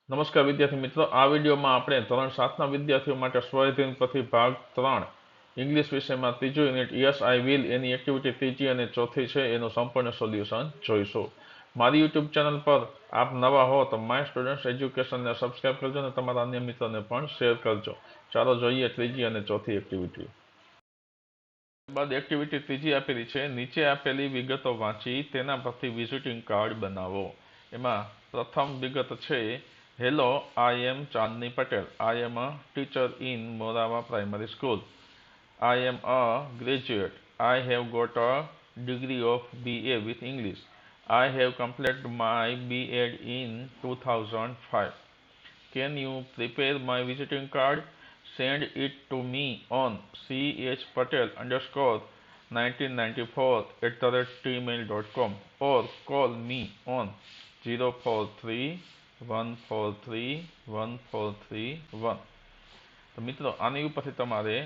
નમસ્કાર વિદ્યાર્થી મિત્રો, આ વિડીયોમાં આપણે ધોરણ 7ના વિદ્યાર્થીઓ માટે સ્વઅધ્યયન પોથી ભાગ 3 ઇંગ્લિશ વિષયમાં ત્રીજું unit yes I will any activity ત્રીજી અને ચોથી છે એનું સંપૂર્ણ સોલ્યુશન જોઈશું. મારી યુટ્યુબ ચેનલ પર આપ નવા હો તો માય સ્ટુડન્ટ્સ એજ્યુકેશનને સબસ્ક્રાઇબ કરજો અને તમારા અન્ય મિત્રોને પણ શેર કરજો. ચાલો જોઈએ ત્રીજી અને ચોથી એક્ટિવિટી. બાદ એક્ટિવિટી ત્રીજી આપેલી છે, નીચે આપેલી વિગતો વાંચી તેના પરથી વિઝિટિંગ કાર્ડ બનાવો. એમાં પ્રથમ વિગત છે, hello, I am Chandni Patel. I am a teacher in Morava Primary School. I am a graduate. I have got a degree of BA with English. I have completed my B.Ed in 2005. Can you prepare my visiting card? Send it to me on chpatel_1994@gmail.com or call me on 04314314331. તો મિત્રો, આની ઉપરથી તમારે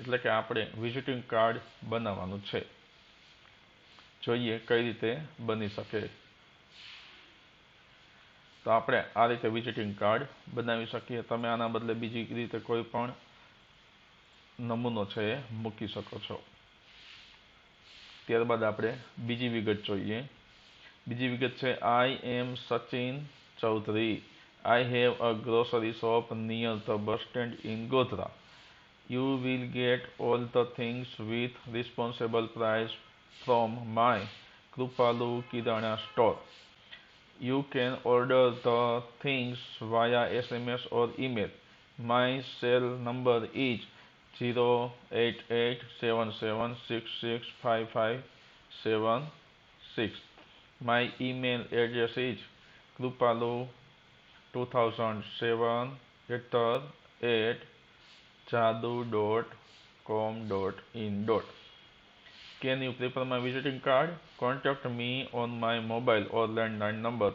એટલે કે આપણે visiting card બનાવવાનું છે. જોઈએ કઈ રીતે બની શકે. તો આપણે આ રીતે વિઝિટિંગ કાર્ડ બનાવી શકીએ. તમે આના બદલે બીજી રીતે કોઈ પણ નમૂનો છે એ મૂકી શકો છો. ત્યારબાદ આપણે બીજી વિગત જોઈએ. બીજી વિગત છે, I am Sachin Chaudhary. I have a grocery shop near the bus stand in Godhra. You will get all the things with responsible price from my Krupalu Kirana store. You can order the things via SMS or email. My cell number is 08877665576. My email address is krupalu2007@jadu.com.in. Can you prepare my visiting card? Contact me on my mobile or landline number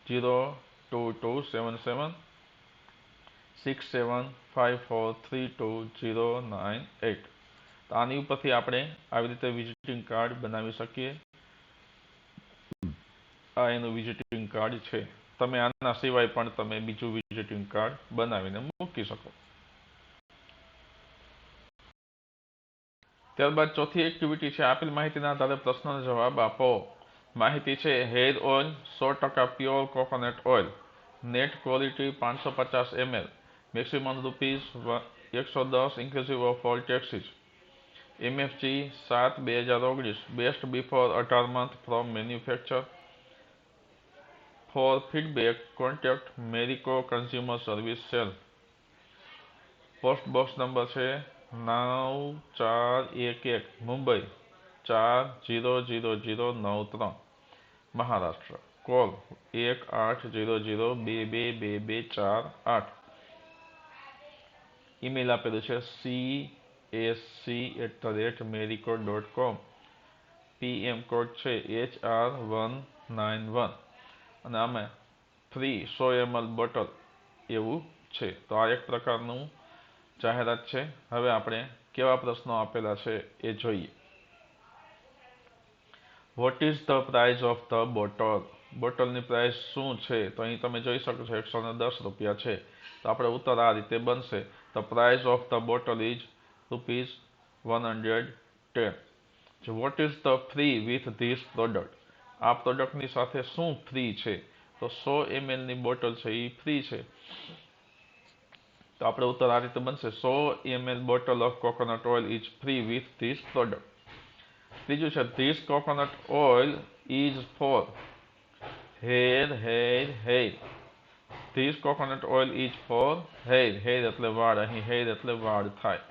0227767543298. તો આની ઉપરથી આપણે આવી રીતે visiting card બનાવી શકીએ. આ એનું વિઝિટિંગ કાર્ડ છે. તમે આના સિવાય પણ તમે બીજું વિઝિટિંગ કાર્ડ બનાવીને મૂકી શકો. ત્યારબાદ ચોથી એક્ટિવિટી છે, આપેલ માહિતીના આધારે પ્રશ્નનો જવાબ આપો. માહિતી છે, hair oil 100% pure coconut oil, net quality 550 ml, maximum ₹110 inclusive of all taxes, MFG 7/2019, best before 18 month from manufacture. For feedback contact Marico consumer service cell. Post box number છે 9411, મુંબઈ 400093, મહારાષ્ટ્ર. કોલ 1800222248. ઈમેલ આપેલું છે csc@marico.com. PM કોડ છે HR191 અને આમાં free 100 ml bottle એવું છે. તો આ એક પ્રકારનું જાહેરાત છે. હવે આપણે કેવા પ્રશ્નો આપેલા છે એ જોઈએ. What is the price of the bottle? બોટલની પ્રાઇસ શું છે? તો અહીં તમે જોઈ શકો છો 110 રૂપિયા છે. તો આપણે ઉત્તર આ રીતે બનશે, the price of the bottle is ₹110. Vote is the free with this product? આ પ્રોડક્ટની સાથે શું ફ્રી છે? તો 100 ml ની બોટલ છે એ ફ્રી છે. તો આપણે ઉત્તર આ રીતે બનશે, 100 ml bottle of coconut oil is free with this product. ત્રીજું છે, this coconut oil is four hair. This coconut oil is four hair. Hair એટલે વાળ, અહીં હેર એટલે વાળ થાય.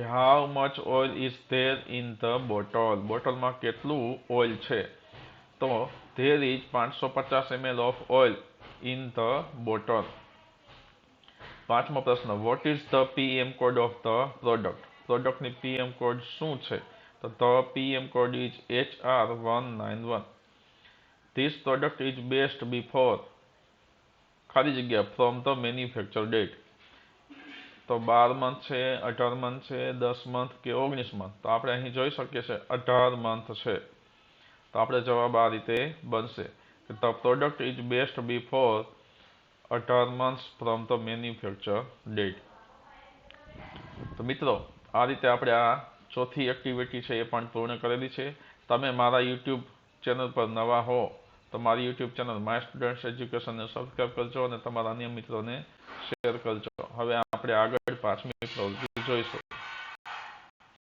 How much oil is there in the bottle? બોટલમાં કેટલું ઓઇલ છે? તો there is 550 ml of oil in the bottle. પાંચમો પ્રશ્ન, vote is the PM code of the product? પ્રોડક્ટની PM કોડ શું છે? તો the PM code is HR191. This product is best before ખાલી જગ્યા ફ્રોમ ધ મેન્યુફેક્ચર ડેટ. તો 12 month છે, 18 મંથ છે, 10 મંથ કે 19 મંથ? તો આપણે અહીં જોઈ શકીએ છીએ 18 મંથ છે. તો આપણે જવાબ આ રીતે બનશે કે the product is best before 18 months from the manufacture date. તો મિત્રો આ રીતે આપણે આ ચોથી એક્ટિવિટી છે એ પણ પૂર્ણ કરેલી છે. તમે મારા યુટ્યુબ ચેનલ પર નવા હો તો મારી યુટ્યુબ ચેનલ માય સ્ટુડન્ટ્સ એજ્યુકેશનને સબસ્ક્રાઈબ કરજો અને તમારા અન્ય મિત્રોને શેર કરજો. હવે આપણે આગળ 5મી પ્રવૃત્તિ જોઈશું.